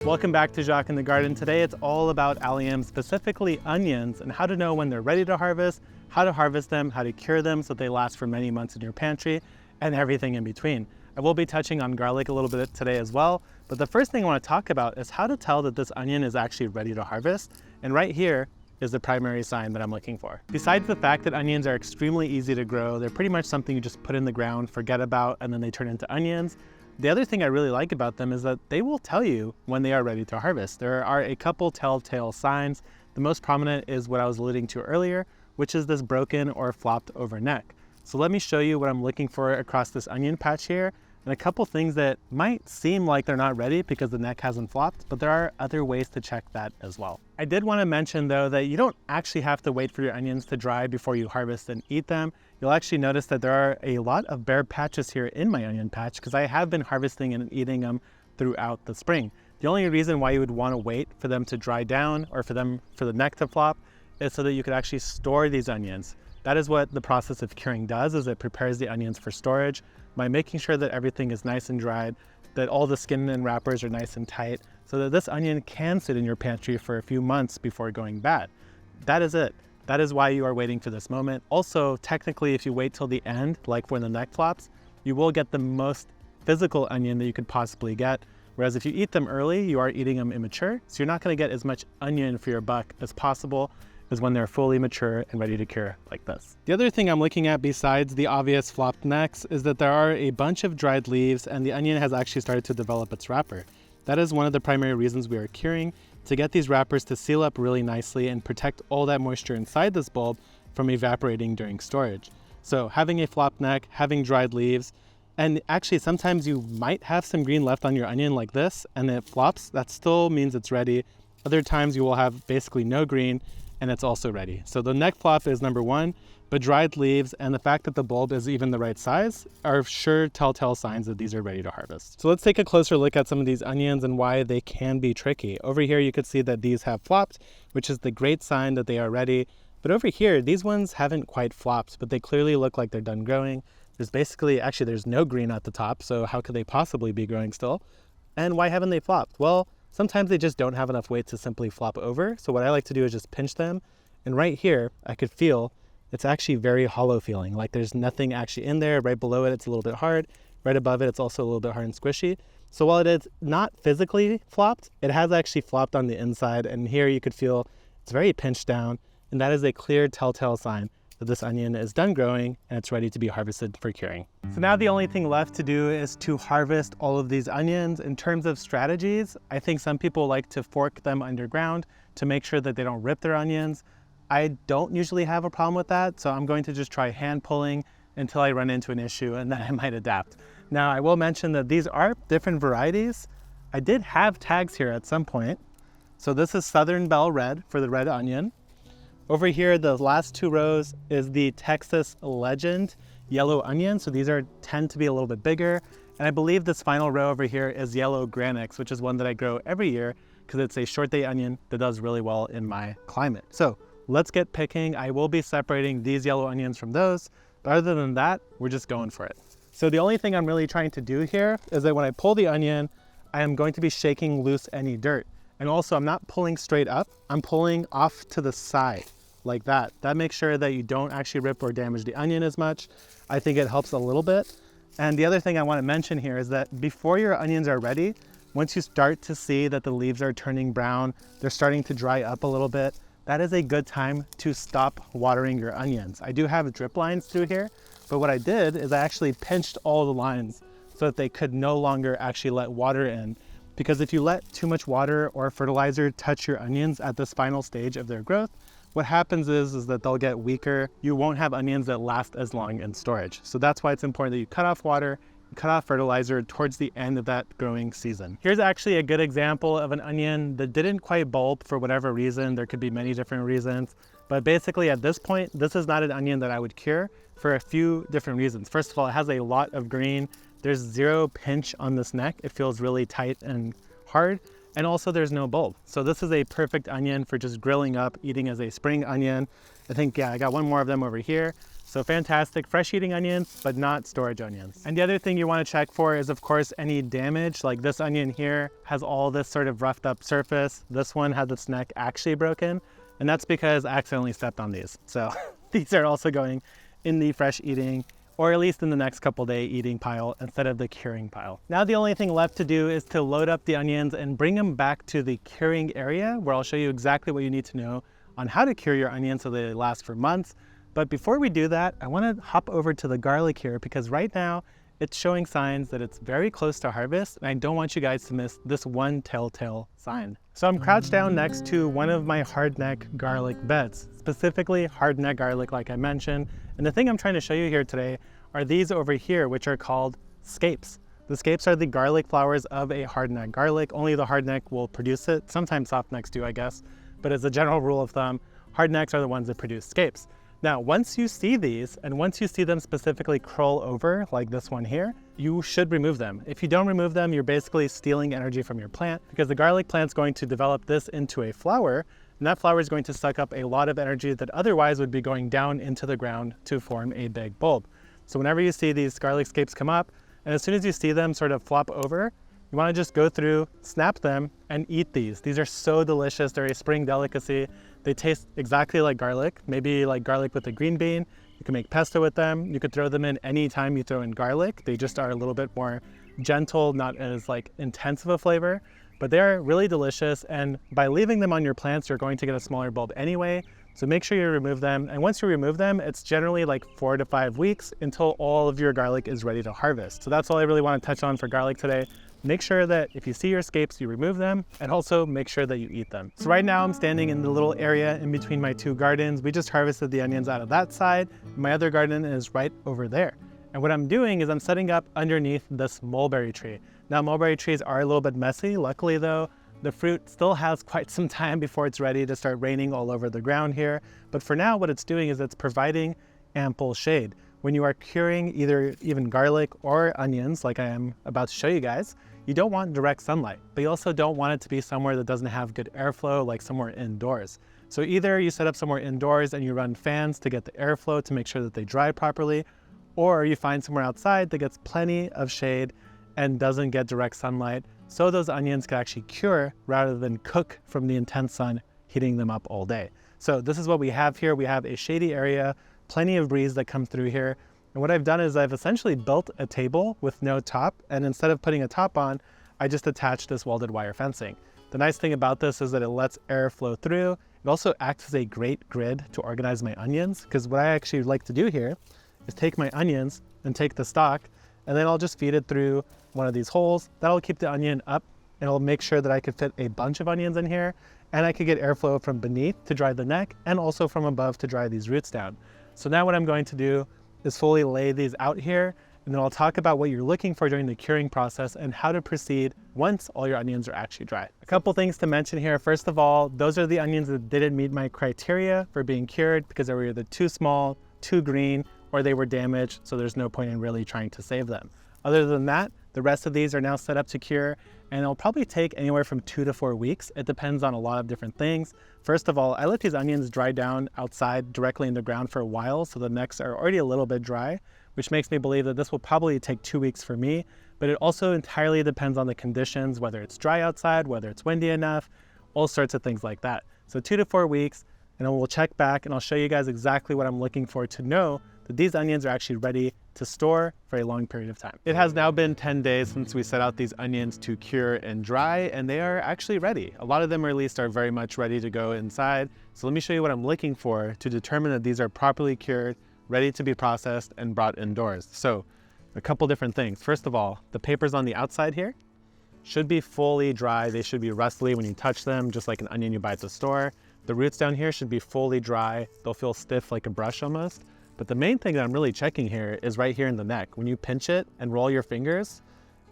Welcome back to Jacques in the Garden. Today it's all about alliums, specifically onions, and how to know when they're ready to harvest, how to harvest them, how to cure them so they last for many months in your pantry, and everything in between. I will be touching on garlic a little bit today as well, but the first thing I want to talk about is how to tell that this onion is actually ready to harvest. And right here is the primary sign that I'm looking for. Besides the fact that onions are extremely easy to grow, they're pretty much something you just put in the ground, forget about, and then they turn into onions. The other thing I really like about them is that they will tell you when they are ready to harvest. There are a couple telltale signs. The most prominent is what I was alluding to earlier, which is this broken or flopped over neck. So let me show you what I'm looking for across this onion patch here, and a couple things that might seem like they're not ready because the neck hasn't flopped, but there are other ways to check that as well. I did want to mention though that you don't actually have to wait for your onions to dry before you harvest and eat them. You'll actually notice that there are a lot of bare patches here in my onion patch because I have been harvesting and eating them throughout the spring. The only reason why you would want to wait for them to dry down or for the neck to flop is so that you could actually store these onions. That is what the process of curing does, is it prepares the onions for storage by making sure that everything is nice and dried, that all the skin and wrappers are nice and tight, so that this onion can sit in your pantry for a few months before going bad. That is it. That is why you are waiting for this moment. Also, technically, if you wait till the end, like when the neck flops, you will get the most physical onion that you could possibly get. Whereas if you eat them early, you are eating them immature, so you're not going to get as much onion for your buck as possible as when they're fully mature and ready to cure like this. The other thing I'm looking at besides the obvious flopped necks is that there are a bunch of dried leaves and the onion has actually started to develop its wrapper. That is one of the primary reasons we are curing, to get these wrappers to seal up really nicely and protect all that moisture inside this bulb from evaporating during storage. So having a flopped neck, having dried leaves, and actually sometimes you might have some green left on your onion like this and it flops, that still means it's ready. Other times you will have basically no green and it's also ready. So the neck flop is number one, but dried leaves and the fact that the bulb is even the right size are sure telltale signs that these are ready to harvest. So let's take a closer look at some of these onions and why they can be tricky. Over here you could see that these have flopped, which is the great sign that they are ready. But over here, these ones haven't quite flopped, but they clearly look like they're done growing. There's no green at the top, so how could they possibly be growing still? And why haven't they flopped? Well, sometimes they just don't have enough weight to simply flop over. So what I like to do is just pinch them. And right here, I could feel it's actually very hollow feeling, like there's nothing actually in there. Right below it, it's a little bit hard. Right above it, it's also a little bit hard and squishy. So while it is not physically flopped, it has actually flopped on the inside. And here you could feel it's very pinched down. And that is a clear telltale sign that this onion is done growing and it's ready to be harvested for curing. So now the only thing left to do is to harvest all of these onions. In terms of strategies, I think some people like to fork them underground to make sure that they don't rip their onions. I don't usually have a problem with that, so I'm going to just try hand pulling until I run into an issue and then I might adapt. Now I will mention that these are different varieties. I did have tags here at some point. So this is Southern Belle Red for the red onion. Over here, the last two rows is the Texas Legend yellow onion. So these tend to be a little bit bigger. And I believe this final row over here is yellow Granix, which is one that I grow every year because it's a short day onion that does really well in my climate. So let's get picking. I will be separating these yellow onions from those, but other than that, we're just going for it. So the only thing I'm really trying to do here is that when I pull the onion, I am going to be shaking loose any dirt. And also I'm not pulling straight up, I'm pulling off to the side like that. That makes sure that you don't actually rip or damage the onion as much. I think it helps a little bit. And the other thing I want to mention here is that before your onions are ready, once you start to see that the leaves are turning brown, they're starting to dry up a little bit, that is a good time to stop watering your onions. I do have drip lines through here, but what I did is I actually pinched all the lines so that they could no longer actually let water in. Because if you let too much water or fertilizer touch your onions at this final stage of their growth, what happens is that they'll get weaker. You won't have onions that last as long in storage. So that's why it's important that you cut off water, cut off fertilizer towards the end of that growing season. Here's actually a good example of an onion that didn't quite bulb for whatever reason. There could be many different reasons, but basically at this point, this is not an onion that I would cure for a few different reasons. First of all, it has a lot of green. There's zero pinch on this neck. It feels really tight and hard. And also there's no bulb. So this is a perfect onion for just grilling up, eating as a spring onion. I think, yeah, I got one more of them over here. So fantastic, fresh eating onions, but not storage onions. And the other thing you want to check for is of course any damage, like this onion here has all this sort of roughed up surface. This one had its neck actually broken, and that's because I accidentally stepped on these. So these are also going in the fresh eating, or at least in the next couple day eating pile instead of the curing pile. Now the only thing left to do is to load up the onions and bring them back to the curing area, where I'll show you exactly what you need to know on how to cure your onions so they last for months. But before we do that, I want to hop over to the garlic here, because right now it's showing signs that it's very close to harvest, and I don't want you guys to miss this one telltale sign. So I'm crouched down next to one of my hardneck garlic beds, specifically hardneck garlic like I mentioned. And the thing I'm trying to show you here today are these over here, which are called scapes. The scapes are the garlic flowers of a hardneck garlic. Only the hardneck will produce it. Sometimes softnecks do, I guess. But as a general rule of thumb, hardnecks are the ones that produce scapes. Now, once you see these, and once you see them specifically curl over, like this one here, you should remove them. If you don't remove them, you're basically stealing energy from your plant, because the garlic plant's going to develop this into a flower, and that flower is going to suck up a lot of energy that otherwise would be going down into the ground to form a big bulb. So whenever you see these garlic scapes come up, and as soon as you see them sort of flop over, you want to just go through, snap them, and eat these. These are so delicious. They're a spring delicacy. They taste exactly like garlic, maybe like garlic with a green bean. You can make pesto with them. You could throw them in any time you throw in garlic. They just are a little bit more gentle, not as like intense of a flavor, but they are really delicious. And by leaving them on your plants, you're going to get a smaller bulb anyway. So make sure you remove them. And once you remove them, it's generally like 4 to 5 weeks until all of your garlic is ready to harvest. So that's all I really want to touch on for garlic today. Make sure that if you see your scapes, you remove them, and also make sure that you eat them. So right now I'm standing in the little area in between my two gardens. We just harvested the onions out of that side. My other garden is right over there. And what I'm doing is I'm setting up underneath this mulberry tree. Now mulberry trees are a little bit messy. Luckily though, the fruit still has quite some time before it's ready to start raining all over the ground here. But for now, what it's doing is it's providing ample shade. When you are curing either even garlic or onions, like I am about to show you guys, you don't want direct sunlight, but you also don't want it to be somewhere that doesn't have good airflow, like somewhere indoors. So either you set up somewhere indoors and you run fans to get the airflow to make sure that they dry properly, or you find somewhere outside that gets plenty of shade and doesn't get direct sunlight, so those onions can actually cure rather than cook from the intense sun heating them up all day. So this is what we have here. We have a shady area, plenty of breeze that comes through here. And what I've done is I've essentially built a table with no top, and instead of putting a top on, I just attached this welded wire fencing. The nice thing about this is that it lets air flow through. It also acts as a great grid to organize my onions, because what I actually like to do here is take my onions and take the stalk, and then I'll just feed it through one of these holes. That'll keep the onion up, and it'll make sure that I could fit a bunch of onions in here, and I could get airflow from beneath to dry the neck, and also from above to dry these roots down. So now what I'm going to do is fully lay these out here, and then I'll talk about what you're looking for during the curing process and how to proceed once all your onions are actually dry. A couple things to mention here. First of all, those are the onions that didn't meet my criteria for being cured, because they were either too small, too green, or they were damaged, so there's no point in really trying to save them. Other than that, the rest of these are now set up to cure, and it'll probably take anywhere from 2 to 4 weeks. It depends on a lot of different things. First of all, I let these onions dry down outside directly in the ground for a while, so the necks are already a little bit dry, which makes me believe that this will probably take 2 weeks for me, but it also entirely depends on the conditions, whether it's dry outside, whether it's windy enough, all sorts of things like that. So 2 to 4 weeks, and then we'll check back and I'll show you guys exactly what I'm looking for to know that these onions are actually ready to store for a long period of time. It has now been 10 days since we set out these onions to cure and dry, and they are actually ready. A lot of them, at least, are very much ready to go inside. So let me show you what I'm looking for to determine that these are properly cured, ready to be processed and brought indoors. So a couple different things. First of all, the papers on the outside here should be fully dry. They should be rustly when you touch them, just like an onion you buy at the store. The roots down here should be fully dry. They'll feel stiff like a brush almost. But the main thing that I'm really checking here is right here in the neck. When you pinch it and roll your fingers,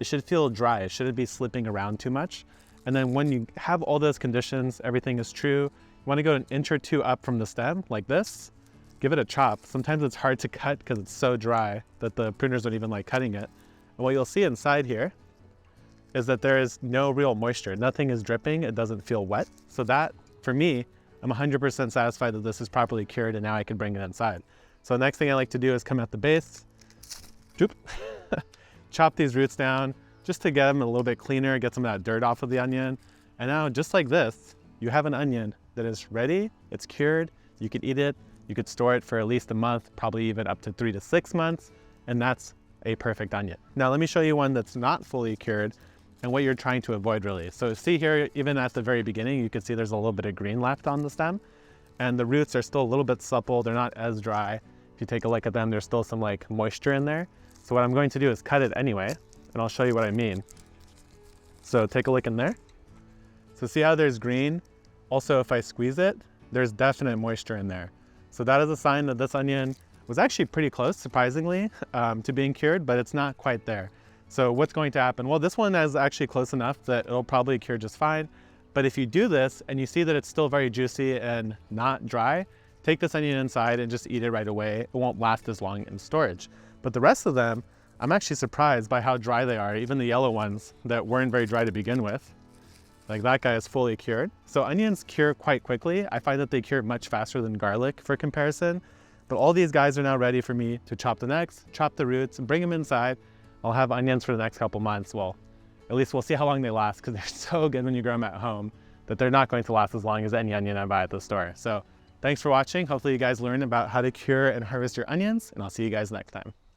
it should feel dry. It shouldn't be slipping around too much. And then when you have all those conditions, everything is true, you want to go an inch or two up from the stem like this. Give it a chop. Sometimes it's hard to cut because it's so dry that the pruners don't even like cutting it. And what you'll see inside here is that there is no real moisture. Nothing is dripping. It doesn't feel wet. So that, for me, I'm 100% satisfied that this is properly cured and now I can bring it inside. So the next thing I like to do is come at the base, chop these roots down just to get them a little bit cleaner, get some of that dirt off of the onion. And now just like this, you have an onion that is ready, it's cured, you could eat it, you could store it for at least a month, probably even up to 3 to 6 months, and that's a perfect onion. Now let me show you one that's not fully cured and what you're trying to avoid really. So see here, even at the very beginning, you can see there's a little bit of green left on the stem, and the roots are still a little bit supple, they're not as dry. If you take a look at them, there's still some like moisture in there. So what I'm going to do is cut it anyway, and I'll show you what I mean. So take a look in there. So see how there's green? Also, if I squeeze it, there's definite moisture in there. So that is a sign that this onion was actually pretty close, surprisingly, to being cured, but it's not quite there. So what's going to happen? Well, this one is actually close enough that it'll probably cure just fine. But if you do this and you see that it's still very juicy and not dry, take this onion inside and just eat it right away. It won't last as long in storage. But the rest of them, I'm actually surprised by how dry they are, even the yellow ones that weren't very dry to begin with. Like that guy is fully cured. So onions cure quite quickly. I find that they cure much faster than garlic for comparison. But all these guys are now ready for me to chop the necks, chop the roots, and bring them inside. I'll have onions for the next couple months. Well, at least we'll see how long they last, because they're so good when you grow them at home that they're not going to last as long as any onion I buy at the store. So thanks for watching. Hopefully you guys learned about how to cure and harvest your onions, and I'll see you guys next time.